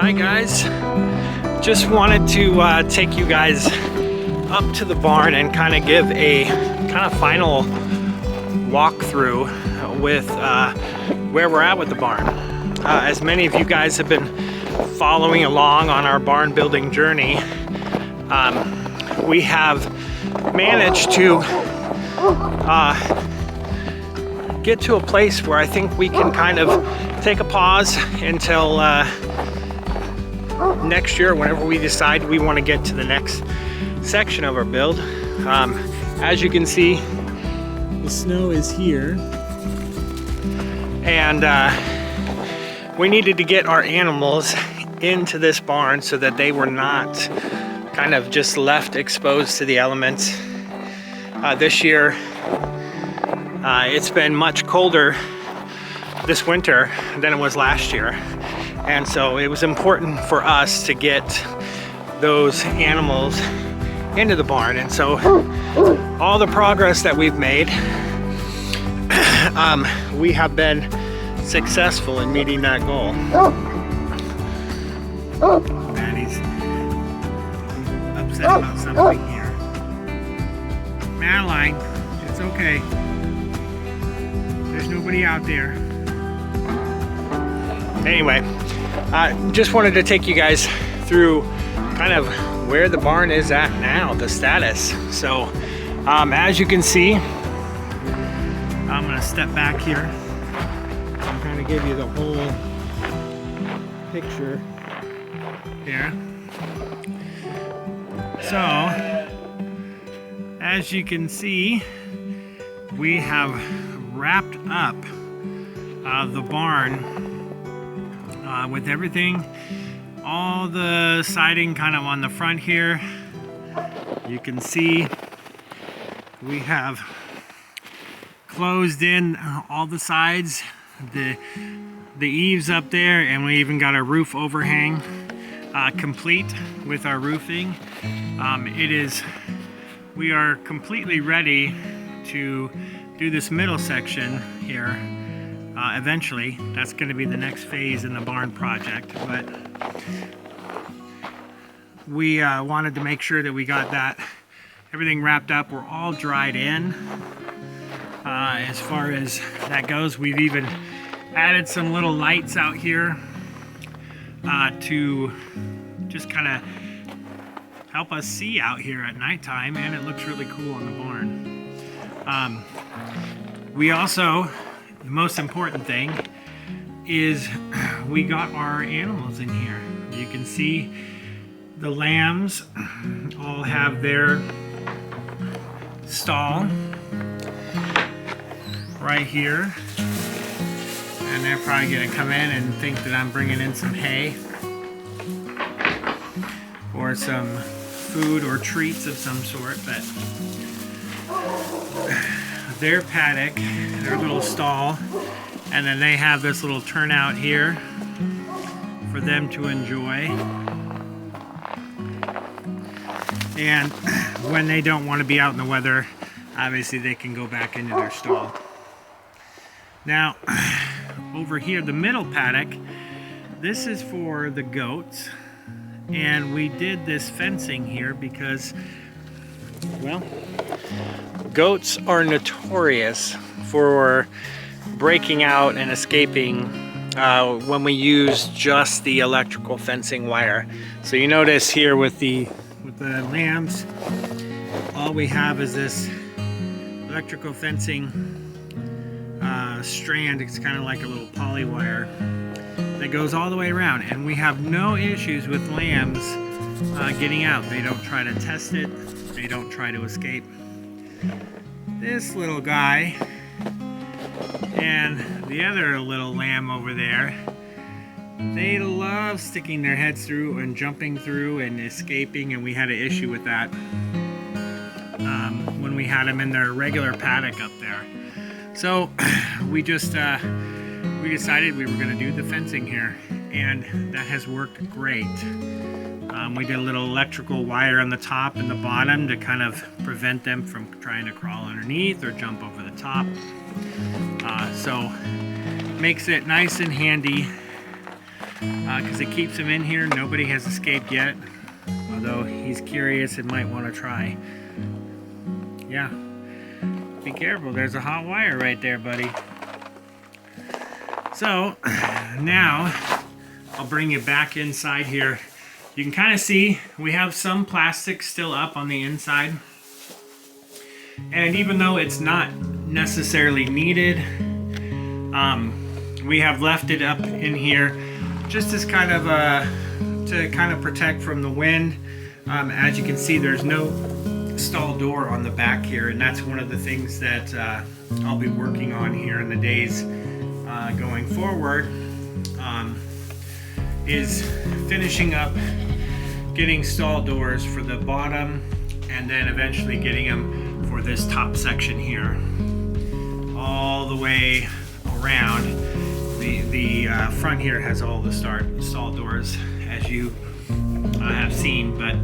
Hi guys, just wanted to take you guys up to the barn and kind of give a kind of final walkthrough with where we're at with the barn. As many of you guys have been following along on our barn building journey, we have managed to get to a place where I think we can kind of take a pause until next year, whenever we decide we want to get to the next section of our build. As you can see, the snow is here, and we needed to get our animals into this barn so that they were not kind of just left exposed to the elements. This year, it's been much colder this winter than it was last year, and so it was important for us to get those animals into the barn. And so all the progress that we've made, we have been successful in meeting that goal. And he's upset about something here. Madeline, it's okay. There's nobody out there. Anyway, just wanted to take you guys through kind of where the barn is at now, the status. So as you can see, I'm gonna step back here and kind of give you the whole picture here. So as you can see, we have wrapped up the barn with everything, all the siding kind of on the front here. You can see we have closed in all the sides, the eaves up there, and we even got a roof overhang complete with our roofing. We are completely ready to do this middle section here. Eventually, that's going to be the next phase in the barn project, but we wanted to make sure that we got that everything wrapped up. We're all dried in. As far as that goes, we've even added some little lights out here to just kind of help us see out here at nighttime, and it looks really cool on the barn. We also, the most important thing is we got our animals in here. You can see the lambs all have their stall right here, and they're probably gonna come in and think that I'm bringing in some hay or some food or treats of some sort, but their paddock, their little stall, and then they have this little turnout here for them to enjoy. And when they don't want to be out in the weather, obviously they can go back into their stall. Now, over here, the middle paddock, this is for the goats, and we did this fencing here because, well, goats are notorious for breaking out and escaping when we use just the electrical fencing wire. So you notice here with the lambs, all we have is this electrical fencing strand. It's kind of like a little poly wire that goes all the way around, and we have no issues with lambs getting out. They don't try to test it. They don't try to escape. This little guy and the other little lamb over there, they love sticking their heads through and jumping through and escaping, and we had an issue with that when we had them in their regular paddock up there. So we just we decided we were going to do the fencing here, and that has worked great. We did a little electrical wire on the top and the bottom to kind of prevent them from trying to crawl underneath or jump over the top. So makes it nice and handy because it keeps him in here. Nobody has escaped yet, although he's curious and might want to try. Yeah, be careful, there's a hot wire right there, buddy. So now I'll bring you back inside here. You can kind of see we have some plastic still up on the inside, and even though it's not necessarily needed, we have left it up in here just as kind of to kind of protect from the wind. As you can see, there's no stall door on the back here, and that's one of the things that I'll be working on here in the days going forward, is finishing up getting stall doors for the bottom, and then eventually getting them for this top section here all the way around. The front here has all the stall doors, as you have seen, but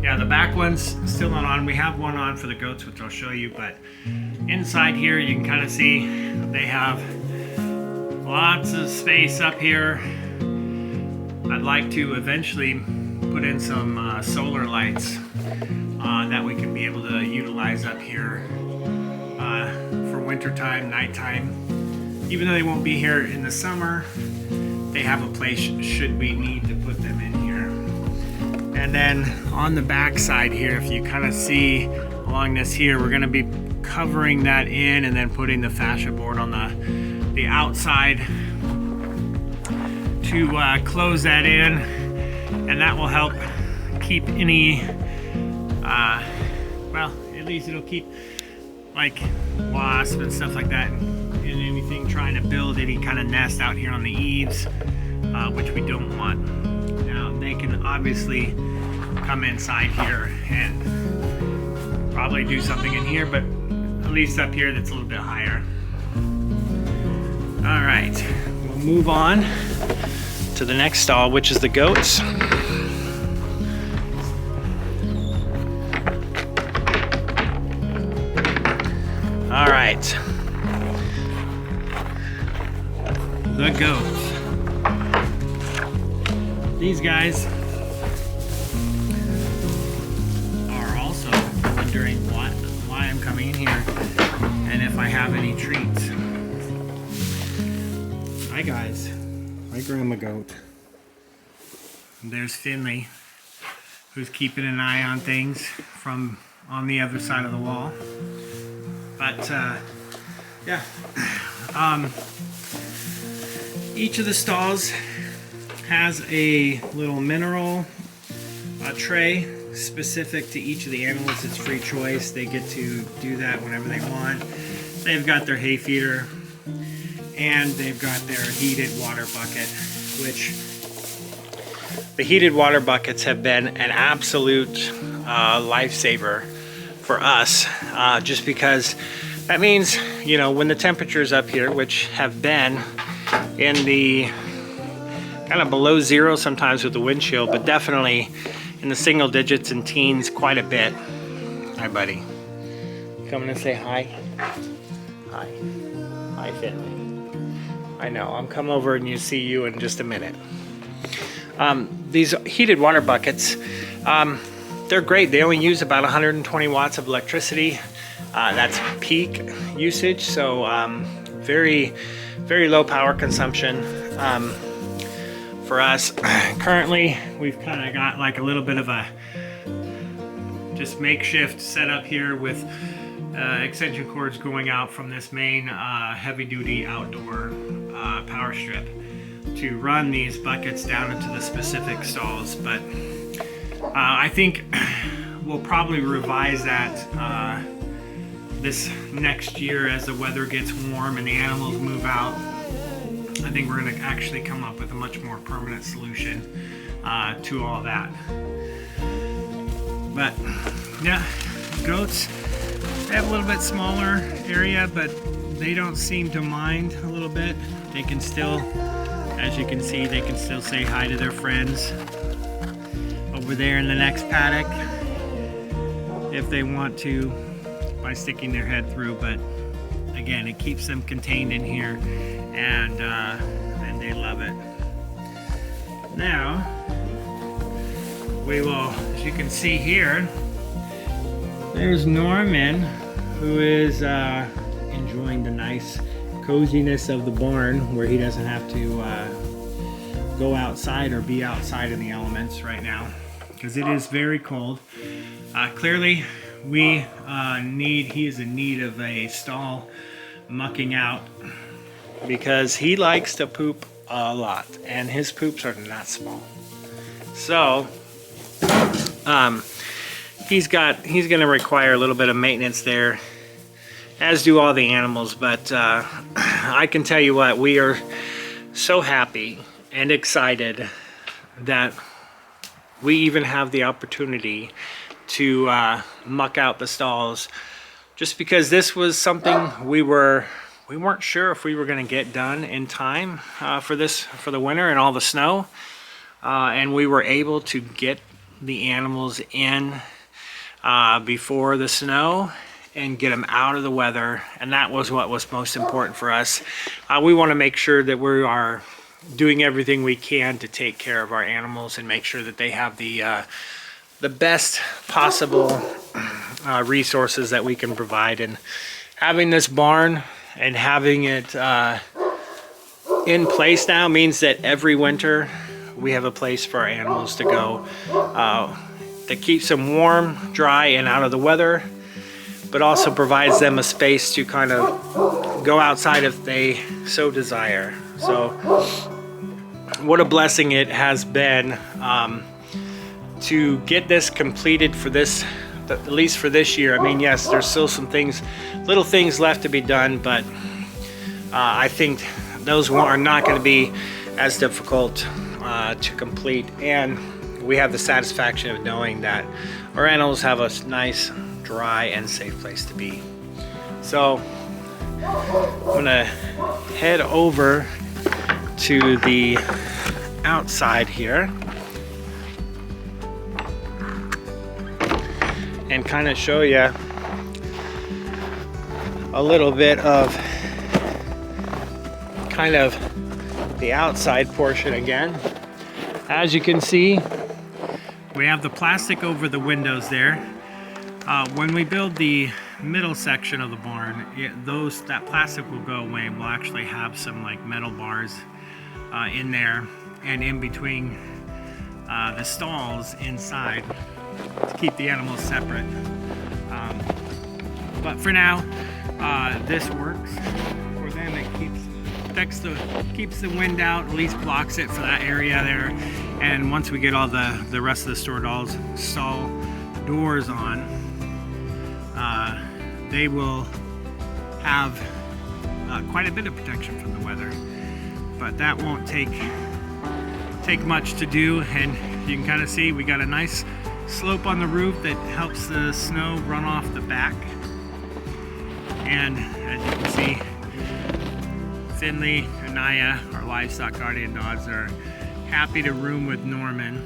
yeah, the back one's still not on. We have one on for the goats, which I'll show you, but inside here you can kind of see they have lots of space up here. I'd like to eventually put in some solar lights that we can be able to utilize up here for wintertime, nighttime. Even though they won't be here in the summer, they have a place should we need to put them in here. And then on the back side here, if you kind of see along this here, we're going to be covering that in and then putting the fascia board on the outside to close that in, and that will help keep any well, at least it'll keep like wasps and stuff like that and anything trying to build any kind of nest out here on the eaves, which we don't want. Now they can obviously come inside here and probably do something in here, but at least up here that's a little bit higher. All right, we'll move on to the next stall, which is the goats. All right, the goats. These guys are also wondering why I'm coming in here and if I have any treats. Hi guys, my grandma goat. And there's Finley, who's keeping an eye on things from on the other side of the wall. But yeah, each of the stalls has a little mineral tray specific to each of the animals. It's free choice. They get to do that whenever they want. They've got their hay feeder, and they've got their heated water bucket, which the heated water buckets have been an absolute lifesaver for us, just because that means, you know, when the temperatures up here, which have been in the kind of below zero sometimes with the wind chill, but definitely in the single digits and teens quite a bit. Hi buddy, coming to say hi? Hi Finley. I know, I'm coming over and you see you in just a minute. These heated water buckets, they're great. They only use about 120 watts of electricity. That's peak usage, so very, very low power consumption. For us, currently, we've kind of got like a little bit of a just makeshift setup here with extension cords going out from this main heavy-duty outdoor power strip to run these buckets down into the specific stalls. But I think we'll probably revise that this next year as the weather gets warm and the animals move out. I think we're going to actually come up with a much more permanent solution to all that. But yeah, goats, they have a little bit smaller area, but they don't seem to mind a little bit. They can still, as you can see, they can still say hi to their friends over there in the next paddock if they want to by sticking their head through. But again, it keeps them contained in here, and they love it. Now, we will, as you can see here, there's Norman, who is enjoying the nice coziness of the barn where he doesn't have to go outside or be outside in the elements right now because it is very cold. Clearly, he is in need of a stall mucking out because he likes to poop a lot and his poops are not small. So he's going to require a little bit of maintenance there, as do all the animals, but I can tell you what, we are so happy and excited that we even have the opportunity to muck out the stalls, just because this was something we weren't sure if we were going to get done in time for the winter and all the snow, and we were able to get the animals in before the snow and get them out of the weather, and that was what was most important for us. We want to make sure that we are doing everything we can to take care of our animals and make sure that they have the best possible resources that we can provide. And having this barn and having it in place now means that every winter we have a place for our animals to go that keeps them warm, dry, and out of the weather, but also provides them a space to kind of go outside if they so desire. So what a blessing it has been to get this completed for this, at least for this year. I mean, yes, there's still some things, little things left to be done, but I think those are not going to be as difficult to complete, and we have the satisfaction of knowing that our animals have a nice, dry, and safe place to be. So I'm gonna head over to the outside here and kind of show you a little bit of kind of the outside portion again. As you can see, we have the plastic over the windows there. When we build the middle section of the barn, that plastic will go away, and we'll actually have some like metal bars in there and in between the stalls inside to keep the animals separate. But for now, this works for them. It keeps the wind out, at least blocks it for that area there. And once we get all the rest of the stall doors on, they will have quite a bit of protection from the weather. But that won't take much to do, and you can kind of see we got a nice slope on the roof that helps the snow run off the back. And as you can see, Finley and Naya, our livestock guardian dogs, are happy to room with Norman.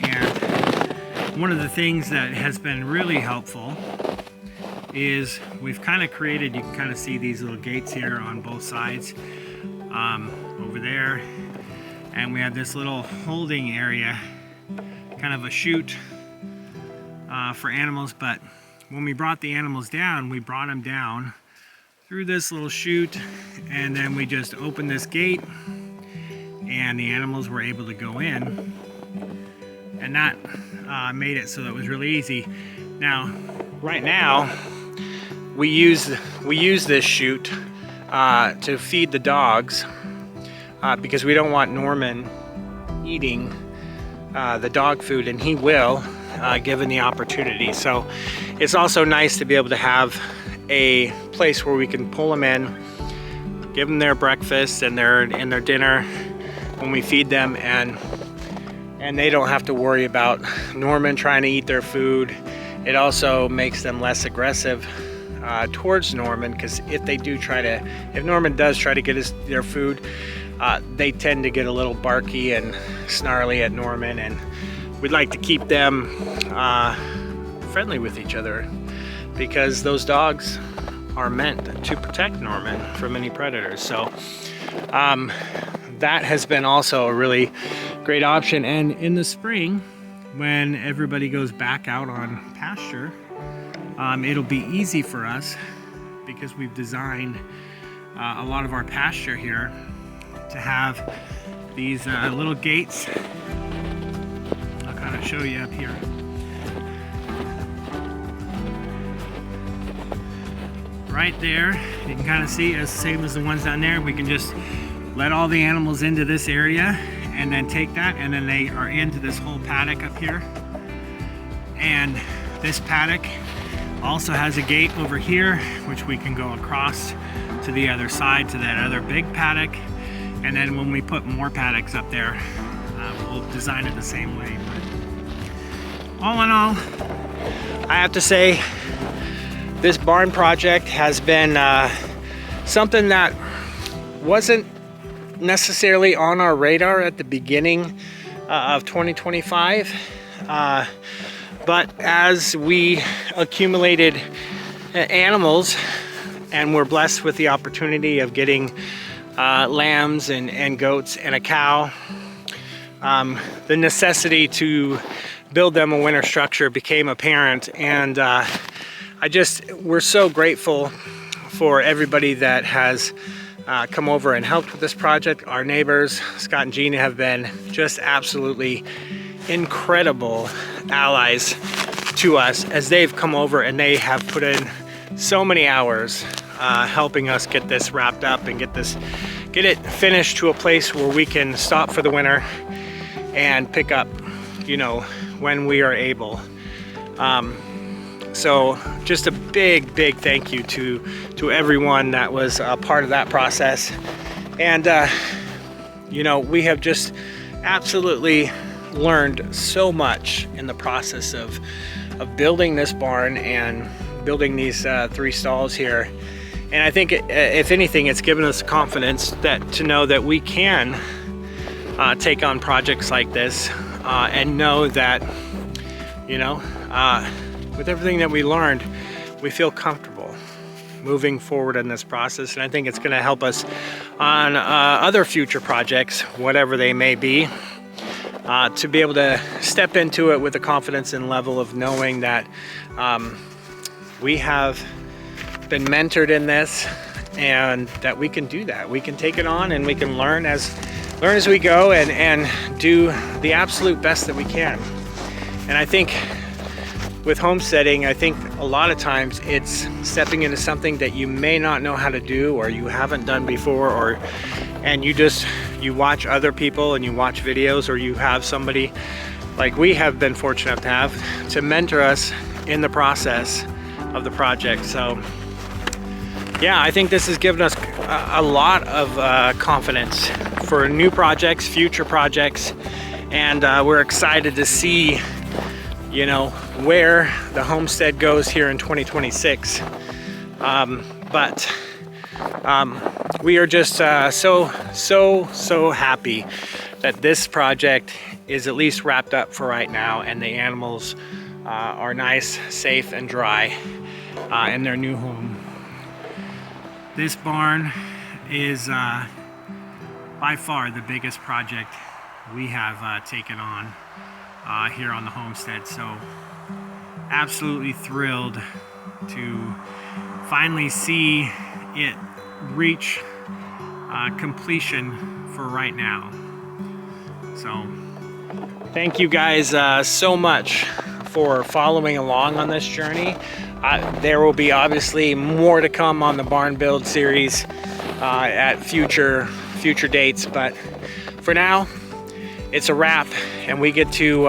And one of the things that has been really helpful is we've kind of created, you can kind of see these little gates here on both sides over there, and we have this little holding area, kind of a chute for animals. But when we brought the animals down, we brought them down through this little chute, and then we just opened this gate and the animals were able to go in, and that made it so that it was really easy. Now, right now, we use this chute to feed the dogs because we don't want Norman eating the dog food, and he will, given the opportunity. So it's also nice to be able to have a place where we can pull them in, give them their breakfast and their dinner when we feed them, and they don't have to worry about Norman trying to eat their food. It also makes them less aggressive towards Norman, because if Norman does try to get their food, they tend to get a little barky and snarly at Norman, and we'd like to keep them friendly with each other, because those dogs are meant to protect Norman from any predators. So that has been also a really great option. And in the spring, when everybody goes back out on pasture, it'll be easy for us because we've designed a lot of our pasture here to have these little gates. I'll kind of show you up here. Right there, you can kind of see as same as the ones down there. We can just let all the animals into this area and then take that, and then they are into this whole paddock up here. And this paddock also has a gate over here, which we can go across to the other side to that other big paddock. And then when we put more paddocks up there, we'll design it the same way. But all in all, I have to say, this barn project has been something that wasn't necessarily on our radar at the beginning of 2025. But as we accumulated animals and were blessed with the opportunity of getting lambs and goats and a cow, the necessity to build them a winter structure became apparent. And we're so grateful for everybody that has come over and helped with this project. Our neighbors, Scott and Gina, have been just absolutely incredible allies to us as they've come over and they have put in so many hours helping us get this wrapped up and get it finished to a place where we can stop for the winter and pick up, you know, when we are able. So just a big thank you to everyone that was a part of that process. And you know, we have just absolutely learned so much in the process of building this barn and building these 3 stalls here. And I think if anything, it's given us confidence to know that we can take on projects like this and know that, you know, with everything that we learned, we feel comfortable moving forward in this process. And I think it's going to help us on other future projects, whatever they may be, to be able to step into it with the confidence and level of knowing that we have been mentored in this and that we can do that. We can take it on and we can learn as we go and do the absolute best that we can. And I think with homesteading, I think a lot of times it's stepping into something that you may not know how to do or you haven't done before, and you watch other people and you watch videos, or you have somebody like we have been fortunate enough to have to mentor us in the process of the project. So yeah, I think this has given us a lot of confidence for new projects, future projects, and we're excited to see, you know, where the homestead goes here in 2026. But we are just so happy that this project is at least wrapped up for right now, and the animals are nice, safe, and dry in their new home. This barn is by far the biggest project we have taken on here on the homestead. So absolutely thrilled to finally see it reach completion for right now. So thank you guys so much for following along on this journey. There will be obviously more to come on the barn build series at future dates, but for now it's a wrap, and we get to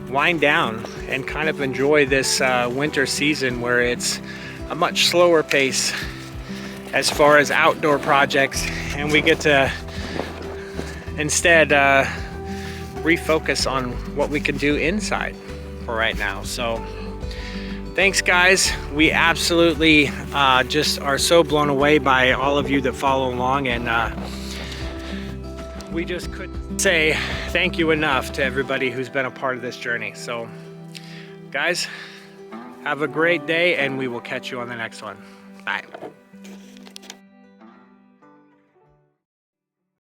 wind down and kind of enjoy this winter season where it's a much slower pace as far as outdoor projects, and we get to instead refocus on what we can do inside for right now. So thanks guys, we absolutely just are so blown away by all of you that follow along, and we just couldn't say thank you enough to everybody who's been a part of this journey. So guys, have a great day, and we will catch you on the next one. Bye.